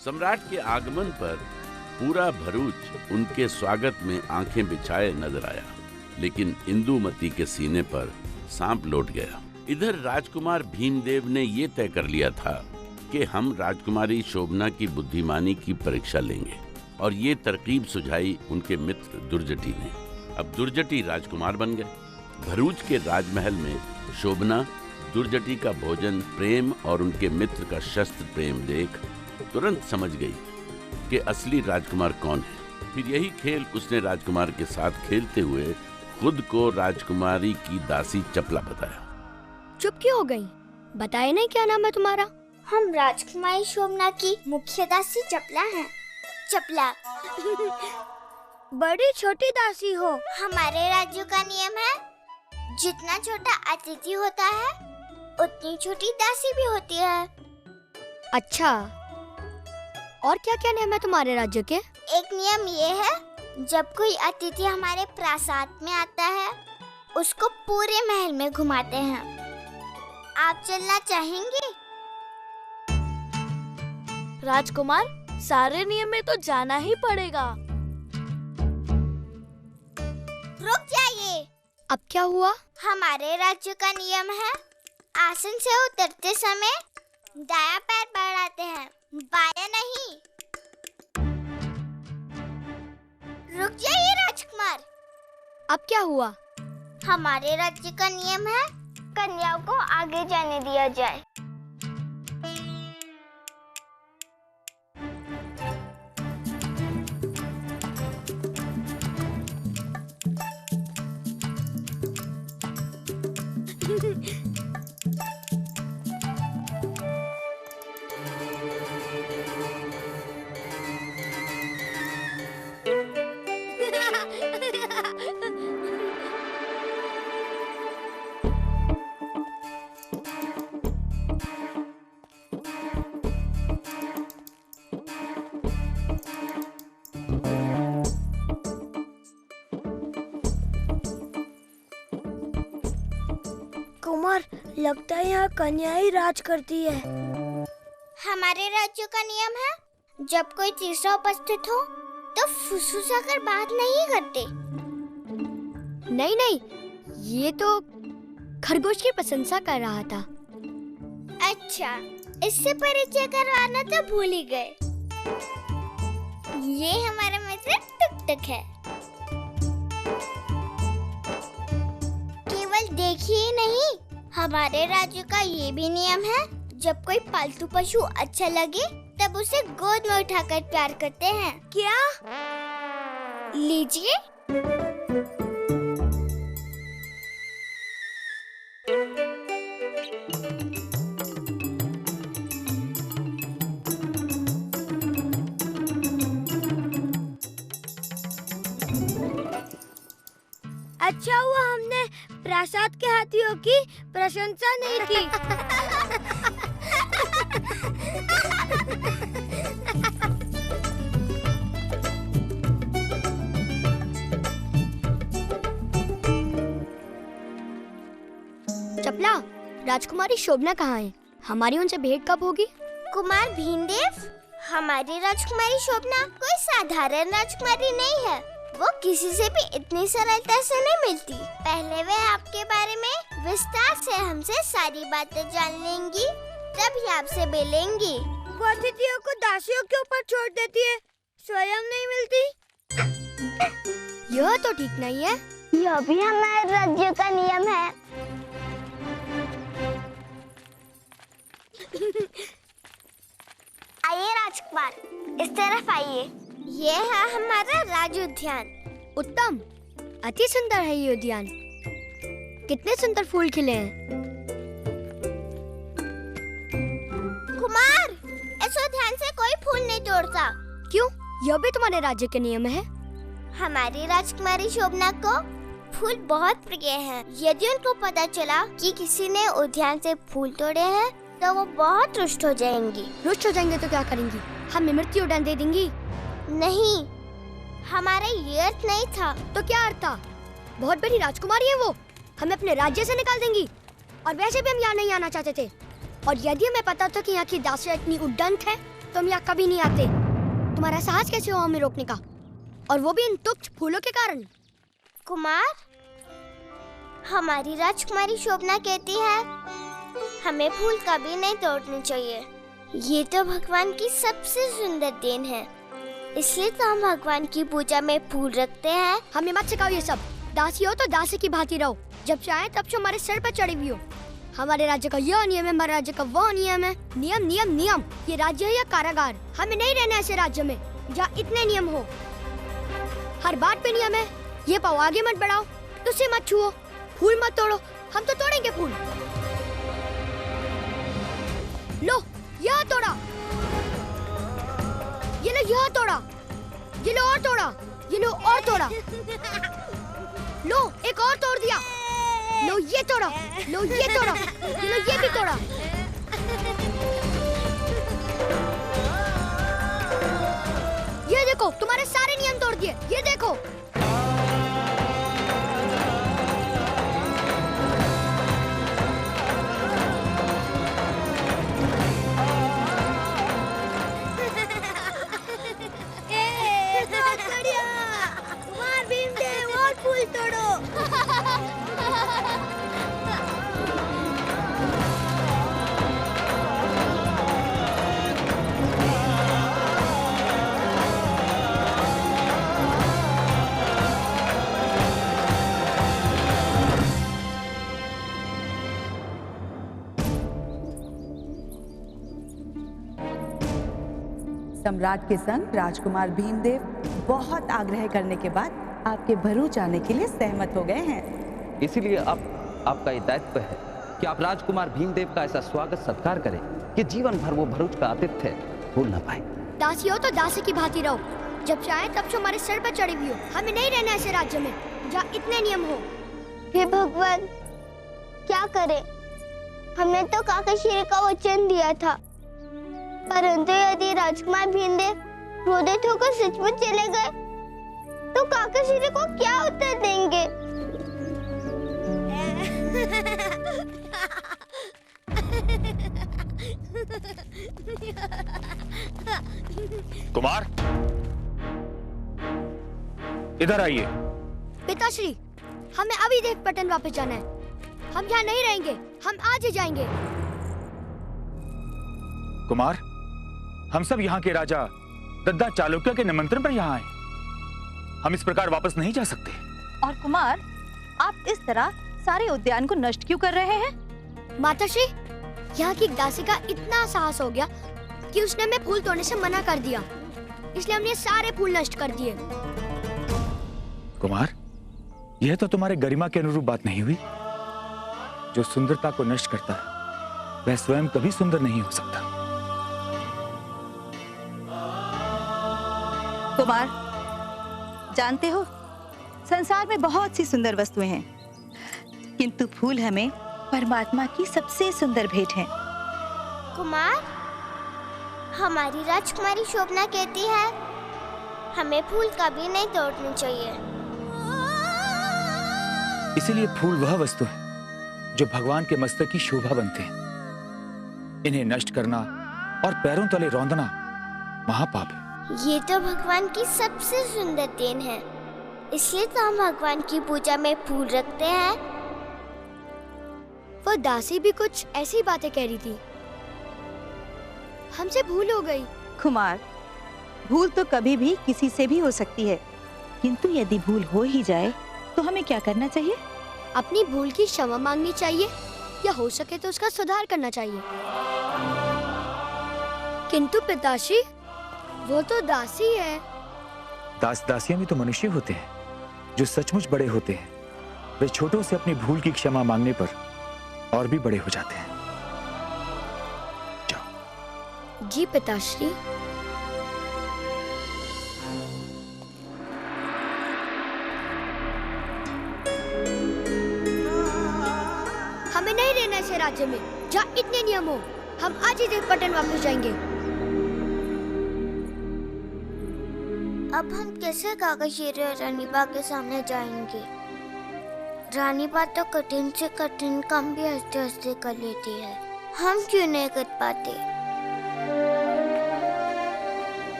सम्राट के आगमन पर पूरा भरूच उनके स्वागत में आंखें बिछाए नजर आया, लेकिन इंदुमती के सीने पर सांप लौट गया। इधर राजकुमार भीमदेव ने ये तय कर लिया था कि हम राजकुमारी शोभना की बुद्धिमानी की परीक्षा लेंगे, और ये तरकीब सुझाई उनके मित्र दुर्जटी ने। अब दुर्जटी राजकुमार बन गए। भरूच के राजमहल में शोभना दुर्जटी का भोजन, प्रेम और उनके मित्र का शस्त्र प्रेम देख तुरंत समझ गई कि असली राजकुमार कौन है। फिर यही खेल उसने राजकुमार के साथ खेलते हुए खुद को राजकुमारी की दासी चपला बताया। चुप क्यों हो गई? बताए नहीं क्या नाम है तुम्हारा? हम राजकुमारी शोभना की मुख्य दासी चपला हैं। चपला बड़ी छोटी दासी हो। हमारे राज्य का नियम है, जितना छोटा अतिथि होता है उतनी छोटी दासी भी होती है। अच्छा, और क्या क्या नियम है तुम्हारे राज्य के? एक नियम ये है, जब कोई अतिथि हमारे प्रासाद में आता है उसको पूरे महल में घुमाते हैं। आप चलना चाहेंगे? राजकुमार, सारे नियम में तो जाना ही पड़ेगा। रुक जाइए। अब क्या हुआ? हमारे राज्य का नियम है, आसन से उतरते समय दायां पैर बढ़ाते हैं, बायां नहीं। रुक जाइए राजकुमार। अब क्या हुआ? हमारे राज्य का नियम है, कन्याओं को आगे जाने दिया जाए। कुमार, लगता है यहाँ कन्या ही राज करती है। हमारे राज्य का नियम है, जब कोई तीसरा उपस्थित हो तो फुसफुसाकर बात नहीं करते। नहीं नहीं, ये तो खरगोश की प्रशंसा कर रहा था। अच्छा, इससे परिचय करवाना तो भूल ही गए। ये हमारा मित्र टुक टुक है। केवल देखिए ही नहीं, हमारे राज्य का ये भी नियम है, जब कोई पालतू पशु अच्छा लगे तब उसे गोद में उठाकर प्यार करते हैं। क्या? लीजिए। अच्छा हुआ हमने प्रासाद के हाथियों की प्रशंसा नहीं की। चपला, राजकुमारी शोभना कहाँ है? हमारी उनसे भेंट कब होगी? कुमार भीमदेव, हमारी राजकुमारी शोभना कोई साधारण राजकुमारी नहीं है। वो किसी से भी इतनी सरलता से नहीं मिलती। पहले वे आपके बारे में विस्तार से हमसे सारी बातें जान लेंगी, तभी आपसे मिलेंगी। वो अतिथियों को दासियों के ऊपर छोड़ देती है, स्वयं नहीं मिलती। यह तो ठीक नहीं है। यह भी हमारे राज्य का नियम है। आइए राजकुमार, इस तरफ आइए। ये है हमारा राज उद्यान। उत्तम, अति सुंदर है ये उद्यान। कितने सुंदर फूल खिले हैं। कुमार, इस उद्यान से कोई फूल नहीं तोड़ता। क्यों? यह भी तुम्हारे राज्य के नियम है। हमारी राजकुमारी शोभना को फूल बहुत प्रिय हैं। यदि उनको पता चला कि किसी ने उद्यान से फूल तोड़े हैं तो वो बहुत रुष्ट हो जाएंगी। रुष्ट हो जाएंगे तो क्या करेंगी? हमें मृत्यु दंड दे देंगी। नहीं, हमारा ये अर्थ नहीं था। तो क्या अर्थ था? बहुत बड़ी राजकुमारी है वो, हमें अपने राज्य से निकाल देंगी। और वैसे भी हम यहाँ नहीं आना चाहते थे। और यदि हमें पता था कि यहाँ की दासियाँ इतनी उद्दंड है तुम यहाँ कभी नहीं आते। तुम्हारा साहस कैसे हुआ हमें रोकने का, और वो भी इन तुच्छ फूलों के कारण? कुमार, हमारी राजकुमारी शोभना कहती है हमें फूल कभी नहीं तोड़ने चाहिए। ये तो भगवान की सबसे सुंदर देन है, इसलिए तो हम भगवान की पूजा में फूल रखते हैं। हमें मत सिखाओ ये सब। दासी हो तो दासी की भांति रहो। जब चाहे तब से हमारे सर पर चढ़ी हुई हो। हमारे राज्य का यह नियम है, हमारे राज्य का वह नियम है। नियम नियम नियम। ये राज्य है या कारागार? हमें नहीं रहना ऐसे राज्य में जहाँ इतने नियम हो। हर बात पे नियम है। ये पाओ आगे मत बढ़ाओ, उसे मत छुओ, फूल मत तोड़ो। हम तो तोड़ेंगे फूल। लो, यह तोड़ा, ये लो, यह तोड़ा, ये लो और तोड़ा, ये लो और तोड़ा, लो एक और तोड़ दिया, लो ये तोड़ा, लो ये तोड़ा, ये लो ये भी तोड़ा। ये देखो, तुम्हारे सारे नियम तोड़ दिए। ये देखो। कुमार भीमदेव और फूल तोड़ो। सम्राट के संग राजकुमार भीमदेव बहुत आग्रह करने के बाद आपके भरूच आने के लिए सहमत हो गए हैं। इसीलिए अब आपका ये दायित्व है कि आप राजकुमार भीमदेव का ऐसा स्वागत सत्कार करें कि जीवन भर वो भरूच का आतिथ्य भूल ना पाए। दासी हो तो दासी की भांति रहो। जब चाहे तब से हमारे सर पर चढ़ी हुई हो। हमें नहीं रहना ऐसे राज्य में जहाँ इतने नियम हो। हे भगवान, क्या करें? हमने तो काकाशीरी का वचन दिया था, परंतु यदि राजकुमार भीमदेव क्रोधित होकर सचमुच चले गए तो काकाशीरी को क्या उत्तर देंगे? कुमार, इधर आइए। पिताश्री, हमें अभी देवपटन वापस जाना है। हम यहाँ नहीं रहेंगे, हम आज ही जाएंगे। कुमार, हम सब यहाँ के राजा दद्दा चालुक्य के निमंत्रण पर यहाँ आए। हम इस प्रकार वापस नहीं जा सकते। और कुमार, आप इस तरह सारे उद्यान को नष्ट क्यों कर रहे हैं? माताश्री, यहाँ की दासी का इतना साहस हो गया कि उसने हमें फूल तोड़ने से मना कर दिया, इसलिए हमने सारे फूल नष्ट कर दिए। कुमार, यह तो तुम्हारे गरिमा के अनुरूप बात नहीं हुई। जो सुंदरता को नष्ट करता है वह स्वयं कभी सुंदर नहीं हो सकता। कुमार, जानते हो, संसार में बहुत सी सुंदर वस्तुएं हैं, किंतु फूल हमें परमात्मा की सबसे सुंदर भेंट है। कुमार, हमारी राजकुमारी शोभना कहती है हमें फूल कभी नहीं तोड़ने चाहिए। इसीलिए फूल वह वस्तु है जो भगवान के मस्तक की शोभा बनते हैं। इन्हें नष्ट करना और पैरों तले रौंदना महापाप है। ये तो भगवान की सबसे सुंदर देन है, इसलिए तो हम भगवान की पूजा में फूल रखते हैं। वो दासी भी कुछ ऐसी बातें कह रही थी। हमसे भूल हो गई। कुमार, भूल तो कभी भी किसी से भी हो सकती है, किंतु यदि भूल हो ही जाए तो हमें क्या करना चाहिए? अपनी भूल की क्षमा मांगनी चाहिए, या हो सके तो उसका सुधार करना चाहिए। किंतु पिताश्री, वो तो दासी है। दास दासियां भी तो मनुष्य होते हैं जो सचमुच बड़े होते हैं। वे छोटों से अपनी भूल की क्षमा मांगने पर और भी बड़े हो जाते हैं। जाओ। जी पिताश्री। हमें नहीं रहना ऐसे राज्य में जहाँ इतने नियम हो। हम आज ही देवपटन वापस जाएंगे। अब हम कैसे काकाशीरी और रानीबा के सामने जाएंगे? रानीबा तो कठिन से कठिन काम भी हंसते हंसते कर लेती है, हम क्यों नहीं कर पाते?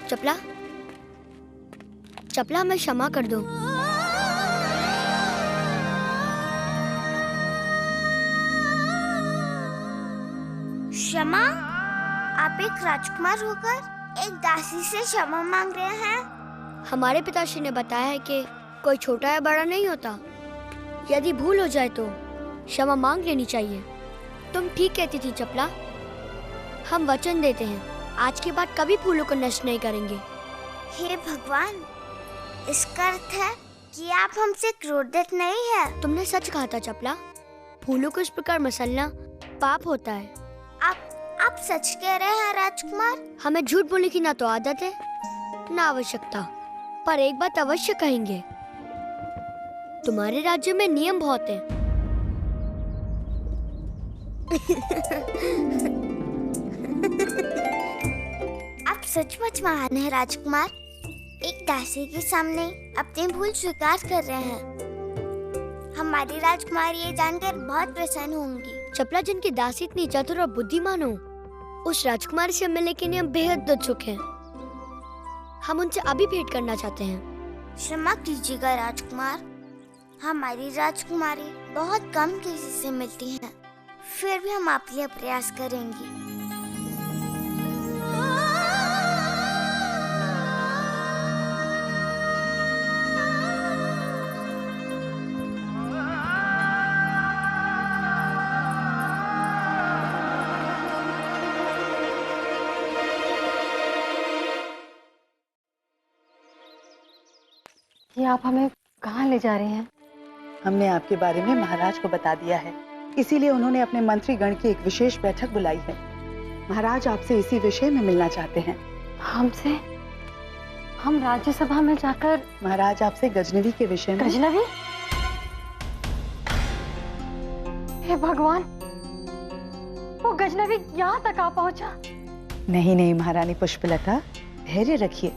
चपला, चपला हमें क्षमा कर दो। क्षमा? आप एक राजकुमार होकर एक दासी से क्षमा मांग रहे हैं? हमारे पिताश्री ने बताया है कि कोई छोटा या बड़ा नहीं होता। यदि भूल हो जाए तो क्षमा मांग लेनी चाहिए। तुम ठीक कहती थी चपला। हम वचन देते हैं आज के बाद कभी फूलों को नष्ट नहीं करेंगे। हे भगवान, इसका अर्थ है कि आप हमसे क्रोधित नहीं है। तुमने सच कहा था चपला। फूलों को इस प्रकार मसलना पाप होता है। आप सच कह रहे हैं राजकुमार? हमें झूठ बोलने की ना तो आदत है ना आवश्यकता, पर एक बात अवश्य कहेंगे, तुम्हारे राज्य में नियम बहुत हैं। आप सचमुच महान हैं राजकुमार। एक दासी के सामने अपनी भूल स्वीकार कर रहे हैं। हमारी राजकुमारी ये जानकर बहुत प्रसन्न होंगी। चपला, जिनकी दासी इतनी चतुर और बुद्धिमान हो, उस राजकुमारी से मिलने के लिए हम बेहद उत्सुक हैं। हम उनसे अभी भेंट करना चाहते हैं। क्षमा कीजिएगा राजकुमार, हमारी राजकुमारी बहुत कम किसी से मिलती हैं। फिर भी हम आपके लिए प्रयास करेंगे। ये आप हमें कहाँ ले जा रहे हैं? हमने आपके बारे में महाराज को बता दिया है, इसीलिए उन्होंने अपने मंत्रीगण की एक विशेष बैठक बुलाई है। महाराज आपसे इसी विषय में मिलना चाहते हैं। हमसे? हम राज्यसभा में जाकर? महाराज आपसे गजनवी के विषय में। गजनवी? हे भगवान, वो गजनवी यहाँ तक आ पहुँचा? नहीं नहीं महारानी पुष्पलता, धैर्य रखिए।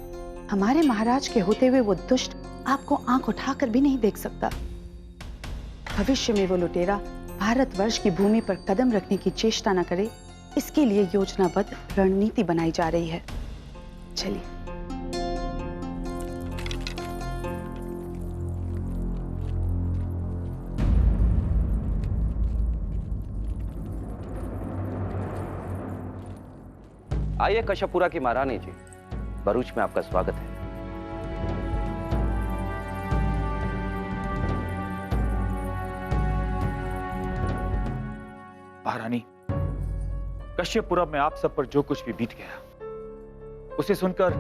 हमारे महाराज के होते हुए वो दुष्ट आपको आंख उठाकर भी नहीं देख सकता। भविष्य में वो लुटेरा भारतवर्ष की भूमि पर कदम रखने की चेष्टा न करे, इसके लिए योजनाबद्ध रणनीति बनाई जा रही है। चलिए। आइए कश्यपुरा की महारानी जी, भरूच में आपका स्वागत है। महारानी, कश्यपुरा में आप सब पर जो कुछ भी बीत गया, उसे सुनकर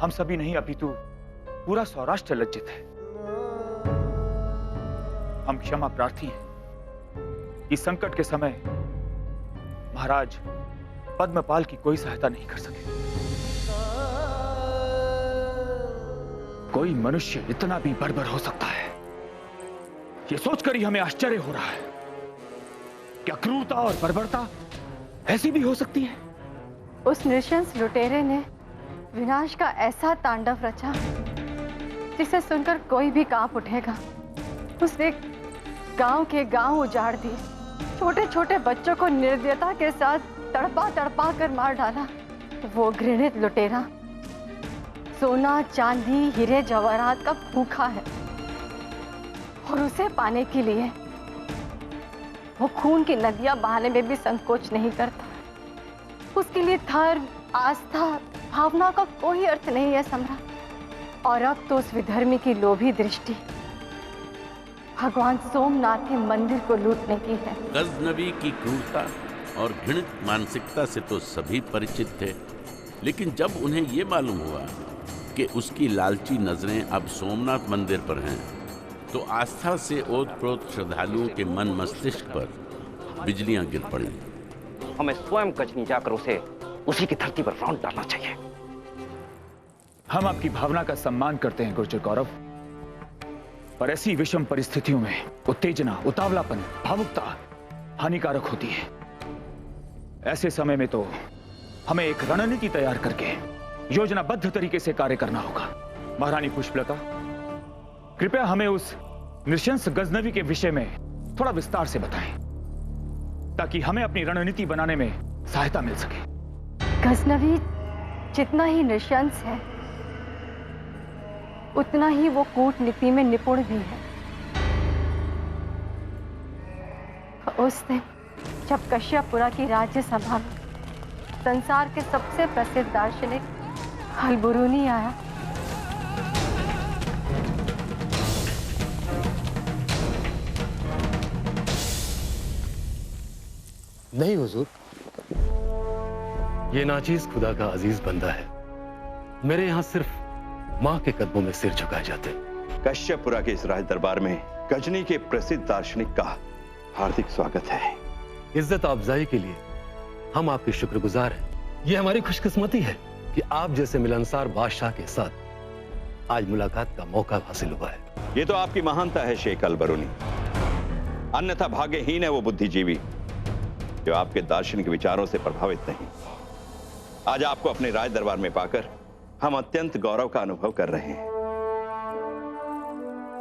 हम सभी नहीं अपितु पूरा सौराष्ट्र लज्जित है। हम क्षमा प्रार्थी हैं कि संकट के समय महाराज पद्मपाल की कोई सहायता नहीं कर सके। कोई मनुष्य इतना भी बर्बर हो सकता है, ये सोचकर ही हमें आश्चर्य हो रहा है। क्या क्रूरता और बर्बरता ऐसी भी हो सकती है? उस नृशंस लुटेरे ने विनाश का ऐसा तांडव रचा जिसे सुनकर कोई भी कांप उठेगा। उसने गांव के गांव उजाड़ दिए, छोटे छोटे बच्चों को निर्दयता के साथ तड़पा तड़पा कर मार डाला। वो घृणित लुटेरा सोना, चांदी, हीरे जवाहरात का भूखा है और उसे पाने के लिए वो खून की नदियां बहाने में भी संकोच नहीं करता। उसके लिए धर्म, आस्था, भावना का कोई अर्थ नहीं है सम्राट। और अब तो उस विधर्मी की लोभी दृष्टि भगवान सोमनाथ के मंदिर को लूटने की है। गजनवी की क्रूरता और घृणित मानसिकता से तो सभी परिचित थे, लेकिन जब उन्हें ये मालूम हुआ कि उसकी लालची नजरें अब सोमनाथ मंदिर पर हैं, तो आस्था से ओतप्रोत श्रद्धालुओं के मन मस्तिष्क पर बिजलियां गिर पड़ी। हमें स्वयं गजनी जाकर उसे उसी की धरती पर रौंद डालना चाहिए। हम आपकी भावना का सम्मान करते हैं गुर्जर गौरव, पर ऐसी विषम परिस्थितियों में उत्तेजना, उतावलापन, भावुकता हानिकारक होती है। ऐसे समय में तो हमें एक रणनीति तैयार करके योजनाबद्ध तरीके से कार्य करना होगा। महारानी पुष्पलता, कृपया हमें उस नृशंस गजनवी के विषय में थोड़ा विस्तार से बताएं, ताकि हमें अपनी रणनीति बनाने में सहायता मिल सके। गजनवी जितना ही नृशंस है उतना ही वो कूटनीति में निपुण भी है। उस दिन जब कश्यपपुरा की राज्य सभा में संसार के सबसे प्रसिद्ध दार्शनिक अलबरूनी आया, नहीं हुजूर, ये नाचीज खुदा का अजीज बंदा है। मेरे यहाँ सिर्फ माँ के कदमों में सिर झुकाए जाते। कश्यपपुरा के इस राज दरबार में गजनी के प्रसिद्ध दार्शनिक का हार्दिक स्वागत है। इज्जत अफजाई के लिए हम आपके शुक्रगुजार हैं। ये हमारी खुशकिस्मती है कि आप जैसे मिलनसार बादशाह के साथ आज मुलाकात का मौका हासिल हुआ है। ये तो आपकी महानता है शेख अलबरूनी, अन्यथा भाग्यहीन है वो बुद्धिजीवी जो आपके दार्शनिक विचारों से प्रभावित नहीं। आज आपको अपने राज दरबार में पाकर हम अत्यंत गौरव का अनुभव कर रहे हैं।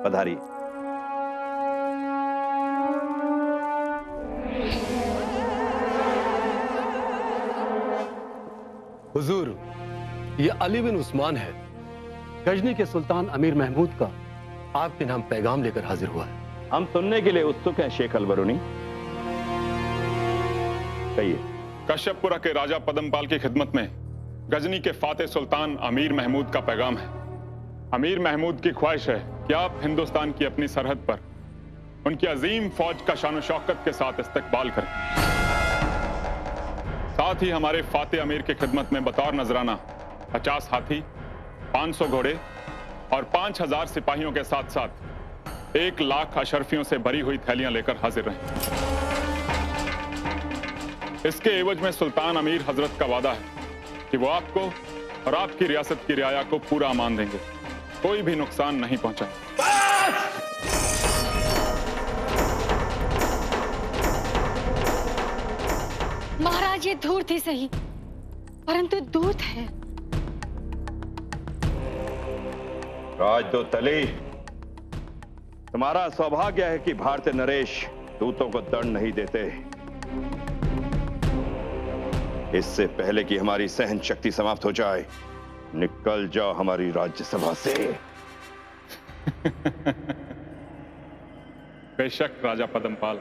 पधारिए। हुजूर, ये अली बिन उस्मान है, गजनी के सुल्तान अमीर महमूद का आपके नाम पैगाम लेकर हाजिर हुआ है। हम सुनने के लिए उत्सुक हैं शेख अलबरूनी, कहिए। कश्यपपुरा के राजा पद्मपाल की खिदमत में गजनी के फातेह सुल्तान अमीर महमूद का पैगाम है। अमीर महमूद की ख्वाहिश है कि आप हिंदुस्तान की अपनी सरहद पर उनकी अजीम फौज का शान शौकत के साथ इस्तकबाल करें। साथ ही हमारे फातेह अमीर की खिदमत में बतौर नजराना 50 हाथी, 500 घोड़े और 5000 सिपाहियों के साथ साथ 1 लाख अशरफियों से भरी हुई थैलियां लेकर हाजिर रहें। इसके एवज में सुल्तान अमीर हजरत का वादा है कि वो आपको और आपकी रियासत की रियाया को पूरा अमान देंगे, कोई भी नुकसान नहीं पहुंचाएंगे। महाराज, ये धूर्त ही सही परंतु दूत है। राजदूत अली, तुम्हारा सौभाग्य है कि भारतीय नरेश दूतों को दंड नहीं देते। इससे पहले कि हमारी सहन शक्ति समाप्त हो जाए, निकल जाओ हमारी राज्यसभा से। बेशक राजा पद्मपाल,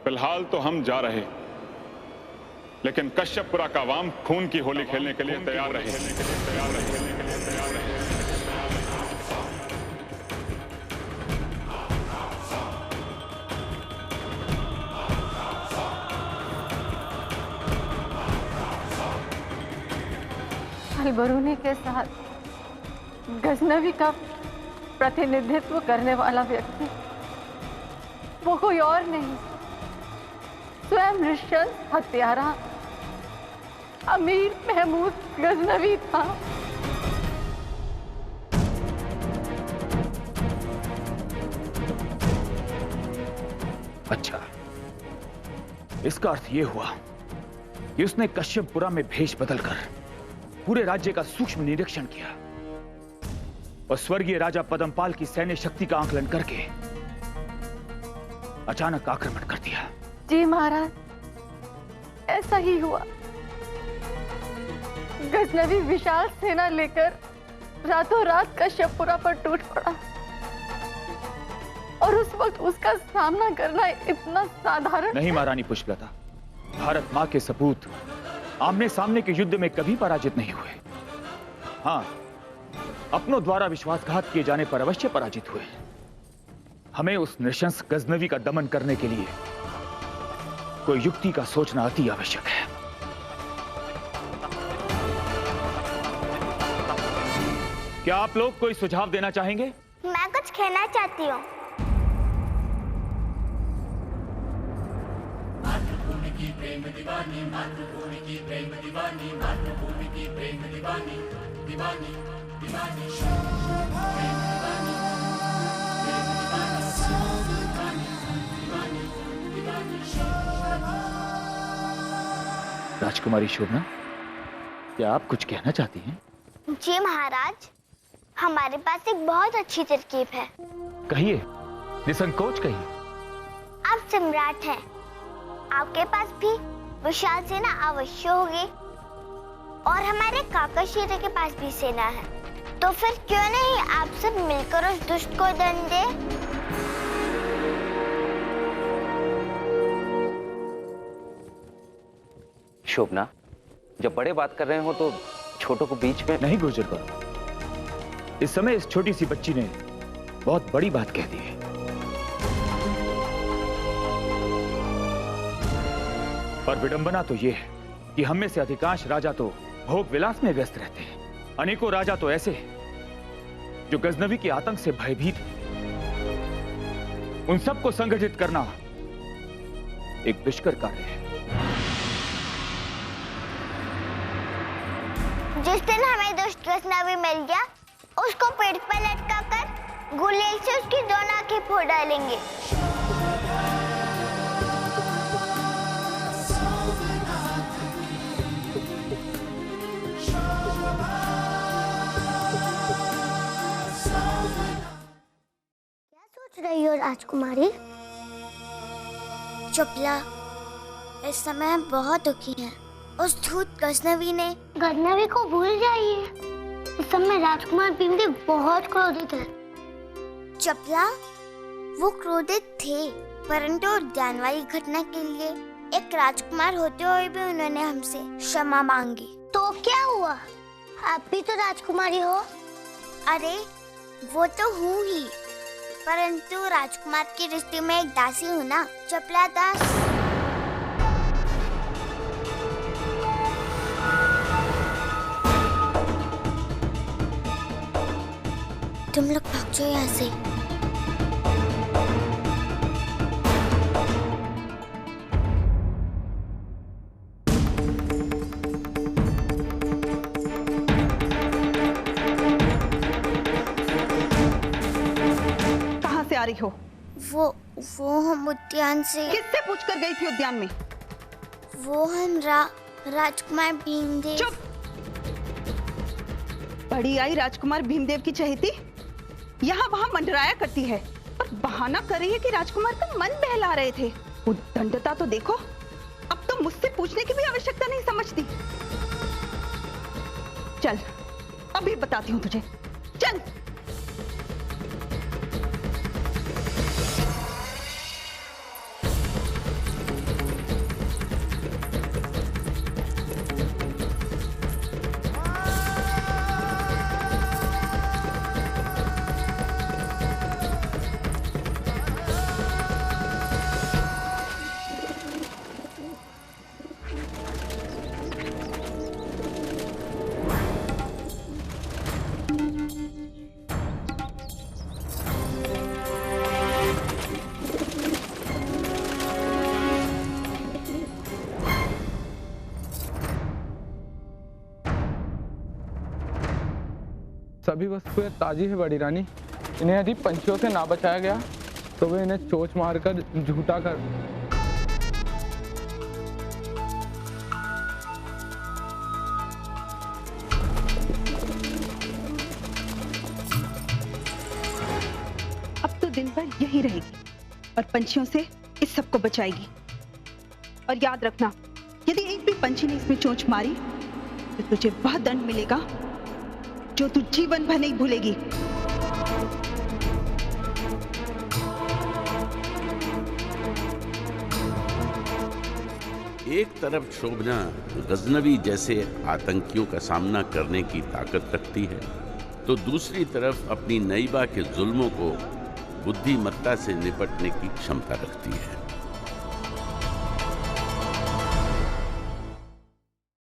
फिलहाल तो हम जा रहे, लेकिन कश्यपपुरा का अवाम खून की होली खेलने के लिए तैयार रहे। अलबरूनी के साथ गजनवी का प्रतिनिधित्व करने वाला व्यक्ति वो कोई और नहीं, स्वयं नृशंस हत्यारा अमीर महमूद गजनवी था। अच्छा, इसका अर्थ यह हुआ कि उसने कश्यपपुरा में भेष बदलकर पूरे राज्य का सूक्ष्म निरीक्षण किया और स्वर्गीय राजा पद्मपाल की सैन्य शक्ति का आकलन करके अचानक आक्रमण कर दिया। जी महाराज, ऐसा ही हुआ। गजनवी विशाल सेना लेकर रातों रात कश्यपपुरा पर टूट पड़ा और उस वक्त उसका सामना करना इतना साधारण नहीं। महारानी पुष्पलता, भारत मां के सपूत आमने सामने के युद्ध में कभी पराजित नहीं हुए। हां, अपनों द्वारा विश्वासघात किए जाने पर अवश्य पराजित हुए। हमें उस नृशंस गजनवी का दमन करने के लिए कोई युक्ति का सोचना अति आवश्यक है। क्या आप लोग कोई सुझाव देना चाहेंगे? मैं कुछ कहना चाहती हूँ। राजकुमारी शोभना, क्या आप कुछ कहना चाहती हैं? जी महाराज, हमारे पास एक बहुत अच्छी तरकीब है। कहिए, निसंकोच कहिए। आप सम्राट हैं, आपके पास भी विशाल सेना अवश्य होगी। और हमारे काका शेरे के पास भी सेना है। तो फिर क्यों नहीं आप सब मिलकर उस दुष्ट को दंड दे? शोभना, जब बड़े बात कर रहे हो तो छोटों को बीच में नहीं गुर्जर कौरव, इस समय इस छोटी सी बच्ची ने बहुत बड़ी बात कह दी है। पर विडंबना तो यह है कि हम में से अधिकांश राजा तो भोग विलास में व्यस्त रहते हैं। अनेकों राजा तो ऐसे हैं जो गजनवी के आतंक से भयभीत हैं। उन सबको संगठित करना एक दुष्कर कार्य है। जिस दिन हमें दुष्ट गजनवी मिल गया, उसको पेड़ पर लटका कर गुलेल से उसकी दोनों आंखें फोड़ डालेंगे। रही हो राजकुमारी? चुपला, इस समय हम बहुत दुखी हैं। उस धूत गजनवी को भूल जाइए। इस समय राजकुमार भीमदेव बहुत क्रोधित है। चपला, वो क्रोधित थे, परंतु उद्यान वाली घटना के लिए एक राजकुमार होते हुए भी उन्होंने हमसे क्षमा मांगी। तो क्या हुआ? आप भी तो राजकुमारी हो। अरे वो तो हूँ ही, परंतु राजकुमार की दृष्टि में एक दासी हूँ ना, चपला दास। तुम लोग भाग जाओ यहाँ से। आ रही हो? वो हम उद्यान से। किससे पूछकर गई थी उद्यान में? वो हम राजकुमार भीमदेव। चुप! बड़ी आई राजकुमार भीमदेव की चहेती यहाँ वहाँ मंडराया करती है और बहाना कर रही है कि राजकुमार का मन बहला रहे थे। उद्दंडता तो देखो, अब तो मुझसे पूछने की भी आवश्यकता नहीं समझती। चल, अभी बताती हूँ तुझे। चल। सभी वस्तुएं ताजी है बड़ी रानी। इन्हें यदि पंछियों से ना बचाया गया तो वे इन्हें चोंच मारकर झूठा कर। अब तो दिन भर यही रहेगी और पंछियों से इस सब को बचाएगी। और याद रखना, यदि एक भी पंछी ने इसमें चोंच मारी तो तुझे वह दंड मिलेगा जो तू जीवन भर नहीं भूलेगी। एक तरफ शोभना गजनवी जैसे आतंकियों का सामना करने की ताकत रखती है, तो दूसरी तरफ अपनी नईबा के जुल्मों को बुद्धिमत्ता से निपटने की क्षमता रखती है।